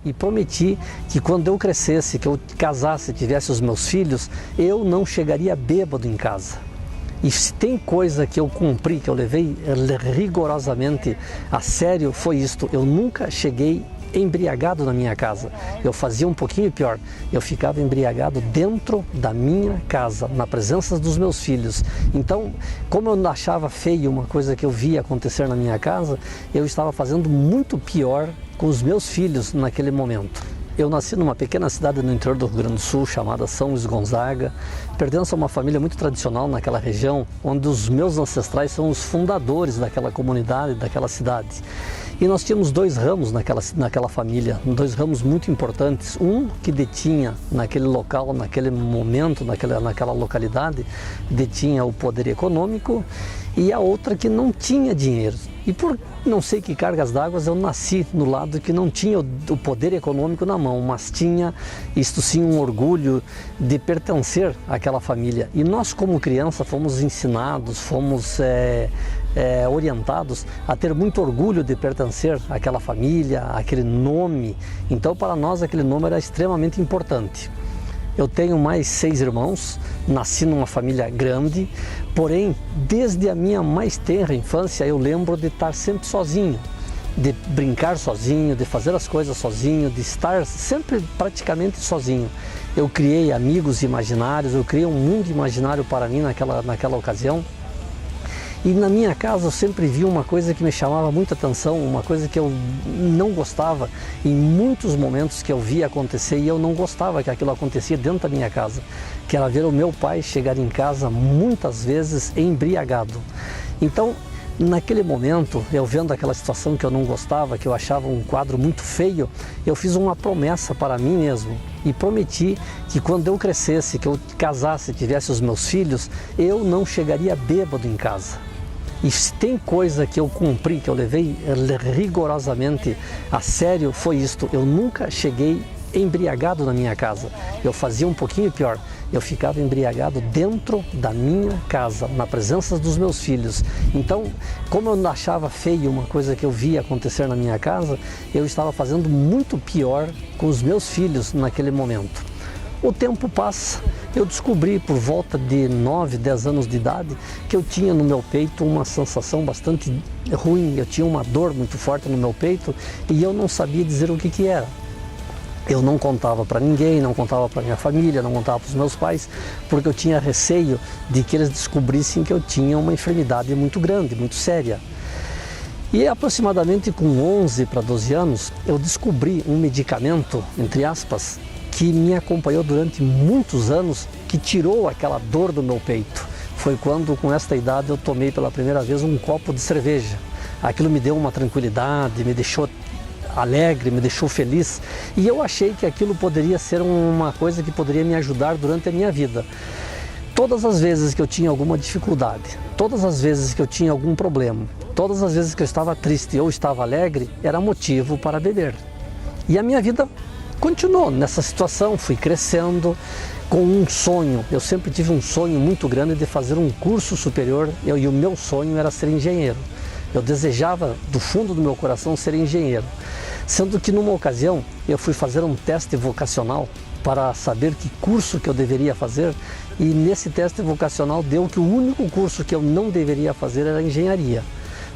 e prometi que quando eu crescesse, que eu casasse, tivesse os meus filhos, eu não chegaria bêbado em casa. E se tem coisa que eu cumpri, que eu levei rigorosamente a sério, foi isto. Eu nunca cheguei embriagado na minha casa. Eu fazia um pouquinho pior. Eu ficava embriagado dentro da minha casa, na presença dos meus filhos. Então, como eu achava feio uma coisa que eu via acontecer na minha casa, eu estava fazendo muito pior com os meus filhos naquele momento. Eu nasci numa pequena cidade no interior do Rio Grande do Sul, chamada São Luís Gonzaga. Pertenço a uma família muito tradicional naquela região, onde os meus ancestrais são os fundadores daquela comunidade, daquela cidade. E nós tínhamos dois ramos naquela família, dois ramos muito importantes. Um que detinha naquele local, naquele momento, naquela localidade, detinha o poder econômico, e a outra que não tinha dinheiro. E por não sei que cargas d'água, eu nasci no lado que não tinha o poder econômico na mão, mas tinha, isto sim, um orgulho de pertencer àquela família. E nós, como criança, fomos ensinados, fomos orientados a ter muito orgulho de pertencer àquela família, àquele nome. Então, para nós, aquele nome era extremamente importante. Eu tenho mais 6 irmãos, nasci numa família grande, porém, desde a minha mais tenra infância, eu lembro de estar sempre sozinho, de brincar sozinho, de fazer as coisas sozinho, de estar sempre praticamente sozinho. Eu criei amigos imaginários, eu criei um mundo imaginário para mim naquela ocasião. E na minha casa eu sempre vi uma coisa que me chamava muita atenção, uma coisa que eu não gostava em muitos momentos que eu via acontecer, e eu não gostava que aquilo acontecia dentro da minha casa, que era ver o meu pai chegar em casa muitas vezes embriagado. Então, naquele momento, eu vendo aquela situação que eu não gostava, que eu achava um quadro muito feio, eu fiz uma promessa para mim mesmo e prometi que quando eu crescesse, que eu casasse, tivesse os meus filhos, eu não chegaria bêbado em casa. E se tem coisa que eu cumpri, que eu levei rigorosamente a sério, foi isto. Eu nunca cheguei embriagado na minha casa. Eu fazia um pouquinho pior. Eu ficava embriagado dentro da minha casa, na presença dos meus filhos. Então, como eu achava feio uma coisa que eu via acontecer na minha casa, eu estava fazendo muito pior com os meus filhos naquele momento. O tempo passa, eu descobri por volta de 9, 10 anos de idade que eu tinha no meu peito uma sensação bastante ruim, eu tinha uma dor muito forte no meu peito e eu não sabia dizer o que era. Eu não contava para ninguém, não contava para minha família, não contava para os meus pais, porque eu tinha receio de que eles descobrissem que eu tinha uma enfermidade muito grande, muito séria. E aproximadamente com 11 para 12 anos, eu descobri um medicamento, entre aspas, que me acompanhou durante muitos anos, que tirou aquela dor do meu peito. Foi quando, com esta idade, eu tomei pela primeira vez um copo de cerveja. Aquilo me deu uma tranquilidade, me deixou alegre, me deixou feliz, e eu achei que aquilo poderia ser uma coisa que poderia me ajudar durante a minha vida. Todas as vezes que eu tinha alguma dificuldade, todas as vezes que eu tinha algum problema, todas as vezes que eu estava triste ou estava alegre, era motivo para beber. E a minha vida continuou nessa situação, fui crescendo com um sonho. Eu sempre tive um sonho muito grande de fazer um curso superior, e o meu sonho era ser engenheiro. Eu desejava do fundo do meu coração ser engenheiro. Sendo que numa ocasião eu fui fazer um teste vocacional para saber que curso que eu deveria fazer, e nesse teste vocacional deu que o único curso que eu não deveria fazer era engenharia,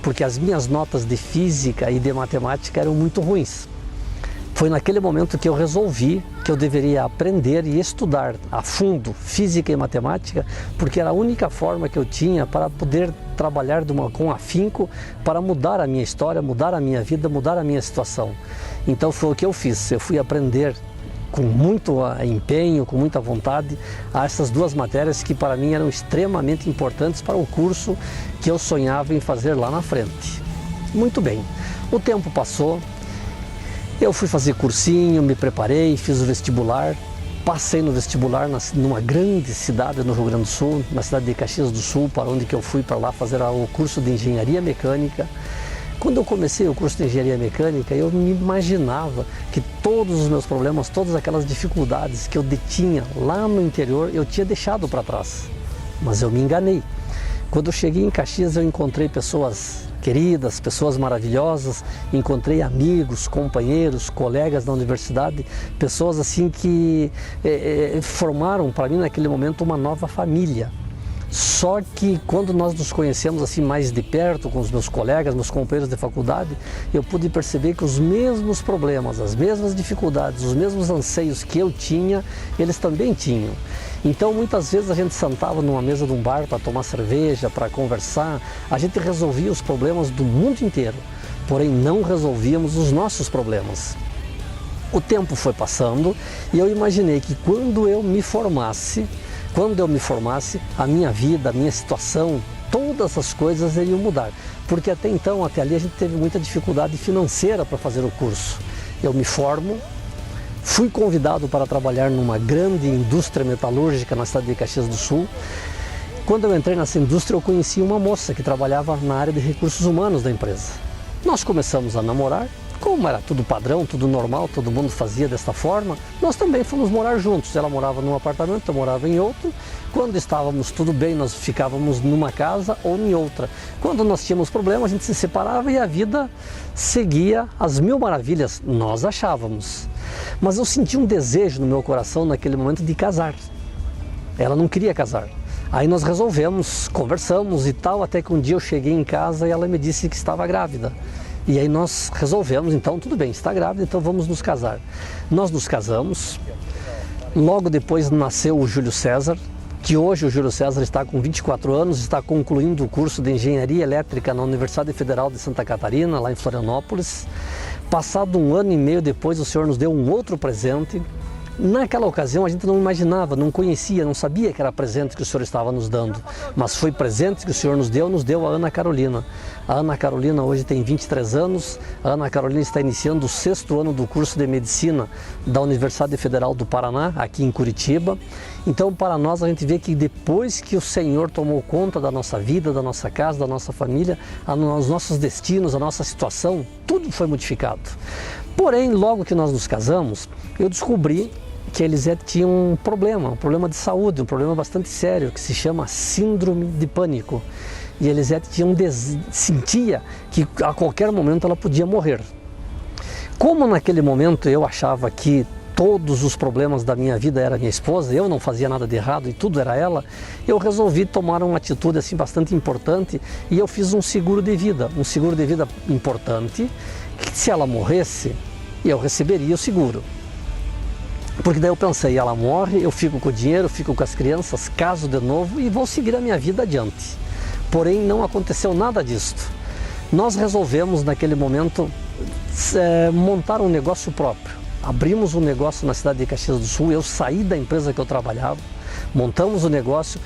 porque as minhas notas de física e de matemática eram muito ruins. Foi naquele momento que eu resolvi que eu deveria aprender e estudar a fundo física e matemática, porque era a única forma que eu tinha para poder trabalhar com afinco para mudar a minha história, mudar a minha vida, mudar a minha situação. Então foi o que eu fiz, eu fui aprender com muito empenho, com muita vontade, a essas duas matérias que para mim eram extremamente importantes para o curso que eu sonhava em fazer lá na frente. Muito bem, o tempo passou. Eu fui fazer cursinho, me preparei, fiz o vestibular, passei no vestibular numa grande cidade no Rio Grande do Sul, na cidade de Caxias do Sul, para onde que eu fui para lá fazer o curso de engenharia mecânica. Quando eu comecei o curso de engenharia mecânica, eu me imaginava que todos os meus problemas, todas aquelas dificuldades que eu detinha lá no interior, eu tinha deixado para trás. Mas eu me enganei. Quando eu cheguei em Caxias, eu encontrei pessoas queridas, pessoas maravilhosas, encontrei amigos, companheiros, colegas da universidade, pessoas assim que formaram para mim naquele momento uma nova família. Só que quando nós nos conhecemos assim mais de perto com os meus colegas, meus companheiros de faculdade, eu pude perceber que os mesmos problemas, as mesmas dificuldades, os mesmos anseios que eu tinha, eles também tinham. Então muitas vezes a gente sentava numa mesa de um bar para tomar cerveja, para conversar, a gente resolvia os problemas do mundo inteiro, porém não resolvíamos os nossos problemas. O tempo foi passando e eu imaginei que quando eu me formasse, a minha vida, a minha situação, todas as coisas iriam mudar. Porque até então, até ali, a gente teve muita dificuldade financeira para fazer o curso. Eu me formo, fui convidado para trabalhar numa grande indústria metalúrgica na cidade de Caxias do Sul. Quando eu entrei nessa indústria, eu conheci uma moça que trabalhava na área de recursos humanos da empresa. Nós começamos a namorar. Como era tudo padrão, tudo normal, todo mundo fazia desta forma, nós também fomos morar juntos. Ela morava num apartamento, eu morava em outro. Quando estávamos tudo bem, nós ficávamos numa casa ou em outra. Quando nós tínhamos problema, a gente se separava e a vida seguia às mil maravilhas, nós achávamos. Mas eu senti um desejo no meu coração naquele momento de casar. Ela não queria casar. Aí nós resolvemos, conversamos e tal, até que um dia eu cheguei em casa e ela me disse que estava grávida. E aí nós resolvemos, então tudo bem, está grávida, então vamos nos casar. Nós nos casamos, logo depois nasceu o Júlio César, que hoje o Júlio César está com 24 anos, está concluindo o curso de Engenharia Elétrica na Universidade Federal de Santa Catarina, lá em Florianópolis. Passado 1 ano e meio depois, o Senhor nos deu um outro presente. Naquela ocasião a gente não imaginava, não conhecia, não sabia que era presente que o Senhor estava nos dando, mas foi presente que o Senhor nos deu a Ana Carolina. A Ana Carolina hoje tem 23 anos, a Ana Carolina está iniciando o 6º ano do curso de Medicina da Universidade Federal do Paraná, aqui em Curitiba. Então para nós a gente vê que depois que o Senhor tomou conta da nossa vida, da nossa casa, da nossa família, os nossos destinos, a nossa situação, tudo foi modificado. Porém, logo que nós nos casamos, eu descobri que a Elisete tinha um problema de saúde, um problema bastante sério, que se chama síndrome de pânico. E a Elisete sentia que a qualquer momento ela podia morrer. Como naquele momento eu achava que todos os problemas da minha vida era minha esposa, eu não fazia nada de errado e tudo era ela, eu resolvi tomar uma atitude assim bastante importante e eu fiz um seguro de vida importante, que se ela morresse, eu receberia o seguro. Porque daí eu pensei, ela morre, eu fico com o dinheiro, fico com as crianças, caso de novo e vou seguir a minha vida adiante. Porém, não aconteceu nada disto. Nós resolvemos, naquele momento, montar um negócio próprio. Abrimos um negócio na cidade de Caxias do Sul, eu saí da empresa que eu trabalhava, montamos o negócio,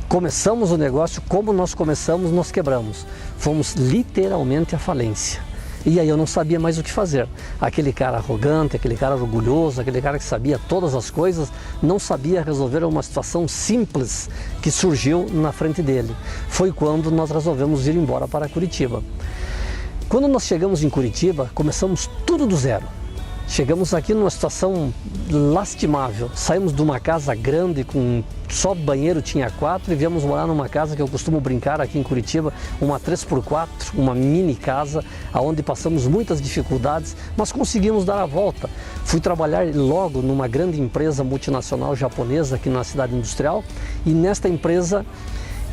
começamos o negócio, como nós começamos, nós quebramos. Fomos literalmente à falência. E aí eu não sabia mais o que fazer. Aquele cara arrogante, aquele cara orgulhoso, aquele cara que sabia todas as coisas, não sabia resolver uma situação simples que surgiu na frente dele. Foi quando nós resolvemos ir embora para Curitiba. Quando nós chegamos em Curitiba, começamos tudo do zero. Chegamos aqui numa situação lastimável. Saímos de uma casa grande, com só banheiro tinha 4 e viemos morar numa casa que eu costumo brincar aqui em Curitiba, uma 3x4, uma mini casa, onde passamos muitas dificuldades, mas conseguimos dar a volta. Fui trabalhar logo numa grande empresa multinacional japonesa aqui na cidade industrial e nesta empresa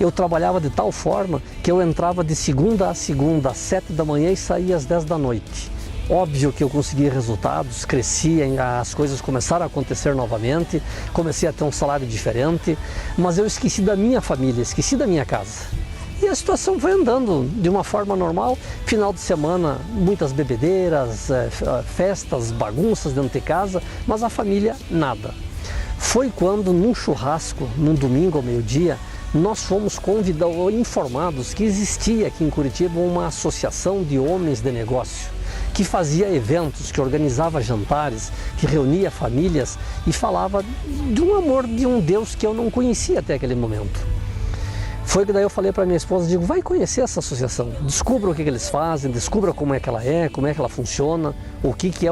eu trabalhava de tal forma que eu entrava de segunda a segunda às 7 da manhã e saía às 10 da noite. Óbvio que eu consegui resultados, cresci, as coisas começaram a acontecer novamente, comecei a ter um salário diferente, mas eu esqueci da minha família, esqueci da minha casa. E a situação foi andando de uma forma normal, final de semana, muitas bebedeiras, festas, bagunças dentro de casa, mas a família nada. Foi quando, num churrasco, num domingo ao meio-dia, nós fomos informados que existia aqui em Curitiba uma associação de homens de negócio, que fazia eventos, que organizava jantares, que reunia famílias e falava de um amor de um Deus que eu não conhecia até aquele momento. Foi que daí eu falei para minha esposa, digo, vai conhecer essa associação, descubra o que eles fazem, descubra como é que ela funciona, o que é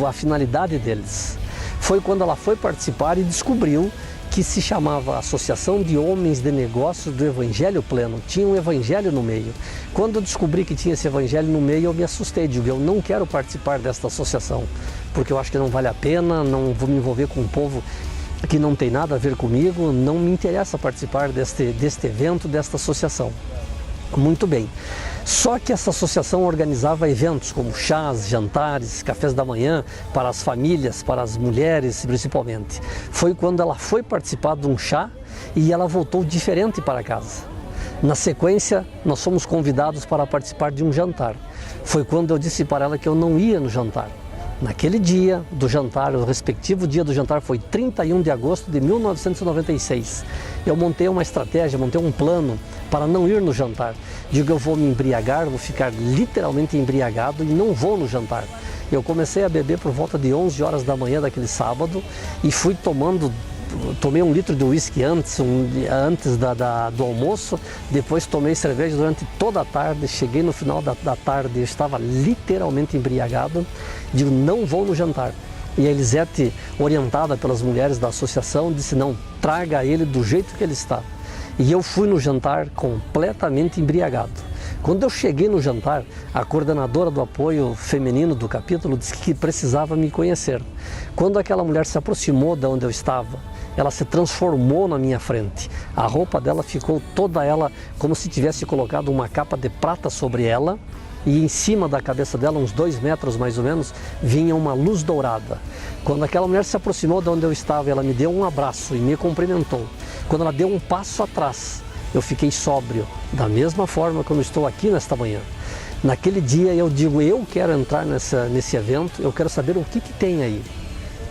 a finalidade deles. Foi quando ela foi participar e descobriu que se chamava Associação de Homens de Negócios do Evangelho Pleno. Tinha um evangelho no meio. Quando eu descobri que tinha esse evangelho no meio, eu me assustei. Digo, eu não quero participar desta associação, porque eu acho que não vale a pena, não vou me envolver com um povo que não tem nada a ver comigo, não me interessa participar deste evento, desta associação. Muito bem. Só que essa associação organizava eventos como chás, jantares, cafés da manhã para as famílias, para as mulheres principalmente. Foi quando ela foi participar de um chá e ela voltou diferente para casa. Na sequência, nós fomos convidados para participar de um jantar. Foi quando eu disse para ela que eu não ia no jantar. Naquele dia do jantar, o respectivo dia do jantar foi 31 de agosto de 1996. Eu montei uma estratégia, montei um plano para não ir no jantar. Digo, eu vou me embriagar, vou ficar literalmente embriagado e não vou no jantar. Eu comecei a beber por volta de 11 horas da manhã daquele sábado e fui tomei 1 litro de uísque antes do almoço, depois tomei cerveja durante toda a tarde, cheguei no final da tarde, eu estava literalmente embriagado, digo, não vou no jantar. E a Elisete, orientada pelas mulheres da associação, disse, não, traga ele do jeito que ele está. E eu fui no jantar completamente embriagado. Quando eu cheguei no jantar, a coordenadora do apoio feminino do capítulo disse que precisava me conhecer. Quando aquela mulher se aproximou de onde eu estava, ela se transformou na minha frente. A roupa dela ficou toda ela como se tivesse colocado uma capa de prata sobre ela e em cima da cabeça dela, uns 2 metros mais ou menos, vinha uma luz dourada. Quando aquela mulher se aproximou de onde eu estava, ela me deu um abraço e me cumprimentou. Quando ela deu um passo atrás, eu fiquei sóbrio, da mesma forma que eu estou aqui nesta manhã. Naquele dia eu digo, eu quero entrar nesse evento, eu quero saber o que tem aí.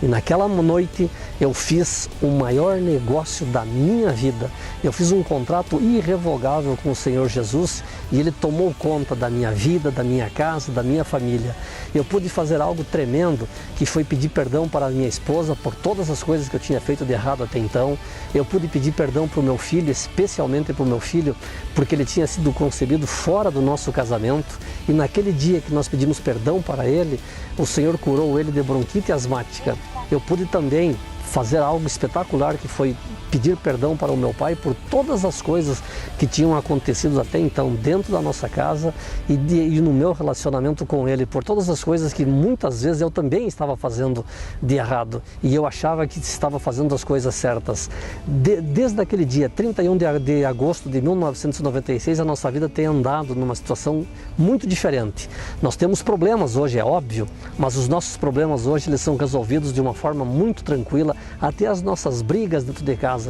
E naquela noite eu fiz o maior negócio da minha vida. Eu fiz um contrato irrevogável com o Senhor Jesus e Ele tomou conta da minha vida, da minha casa, da minha família. Eu pude fazer algo tremendo, que foi pedir perdão para a minha esposa por todas as coisas que eu tinha feito de errado até então. Eu pude pedir perdão para o meu filho, especialmente para o meu filho, porque ele tinha sido concebido fora do nosso casamento. E naquele dia que nós pedimos perdão para ele, o Senhor curou ele de bronquite asmática. Eu pude também fazer algo espetacular, que foi pedir perdão para o meu pai por todas as coisas que tinham acontecido até então dentro da nossa casa e no meu relacionamento com ele, por todas as coisas que muitas vezes eu também estava fazendo de errado e eu achava que estava fazendo as coisas certas. Desde aquele dia, 31 de agosto de 1996, a nossa vida tem andado numa situação muito diferente. Nós temos problemas hoje, é óbvio, mas os nossos problemas hoje eles são resolvidos de uma forma muito tranquila. Até as nossas brigas dentro de casa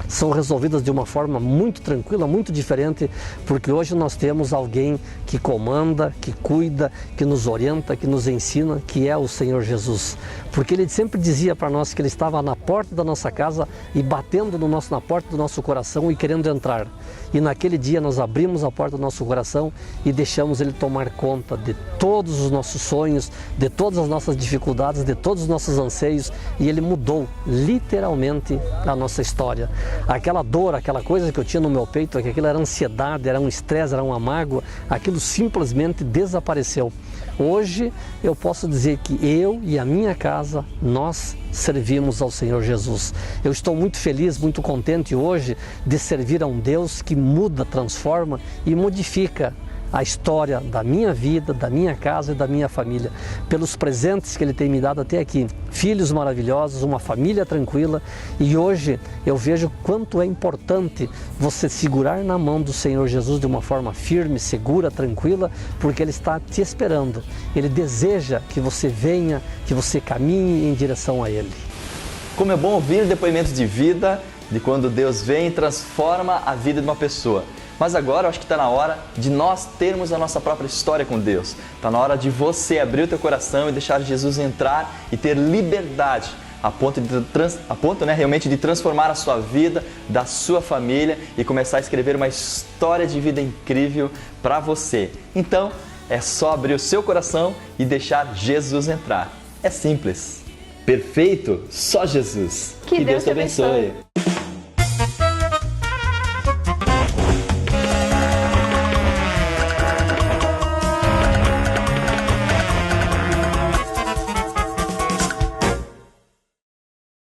são resolvidas de uma forma muito tranquila, muito diferente, porque hoje nós temos alguém que comanda, que cuida, que nos orienta, que nos ensina, que é o Senhor Jesus. Porque Ele sempre dizia para nós que Ele estava na porta da nossa casa e batendo na porta do nosso coração e querendo entrar. E naquele dia nós abrimos a porta do nosso coração e deixamos Ele tomar conta de todos os nossos sonhos, de todas as nossas dificuldades, de todos os nossos anseios, e Ele mudou literalmente a nossa história. Aquela dor, aquela coisa que eu tinha no meu peito, que aquilo era ansiedade, era um estresse, era uma mágoa, aquilo simplesmente desapareceu. Hoje eu posso dizer que eu e a minha casa, nós servimos ao Senhor Jesus. Eu estou muito feliz, muito contente hoje de servir a um Deus que muda, transforma e modifica a história da minha vida, da minha casa e da minha família, pelos presentes que Ele tem me dado até aqui. Filhos maravilhosos, uma família tranquila, e hoje eu vejo quanto é importante você segurar na mão do Senhor Jesus de uma forma firme, segura, tranquila, porque Ele está te esperando. Ele deseja que você venha, que você caminhe em direção a Ele. Como é bom ouvir depoimentos de vida, de quando Deus vem e transforma a vida de uma pessoa. Mas agora eu acho que está na hora de nós termos a nossa própria história com Deus. Está na hora de você abrir o teu coração e deixar Jesus entrar e ter liberdade a ponto realmente de transformar a sua vida, da sua família e começar a escrever uma história de vida incrível para você. Então, é só abrir o seu coração e deixar Jesus entrar. É simples. Perfeito? Só Jesus. Que Deus te abençoe.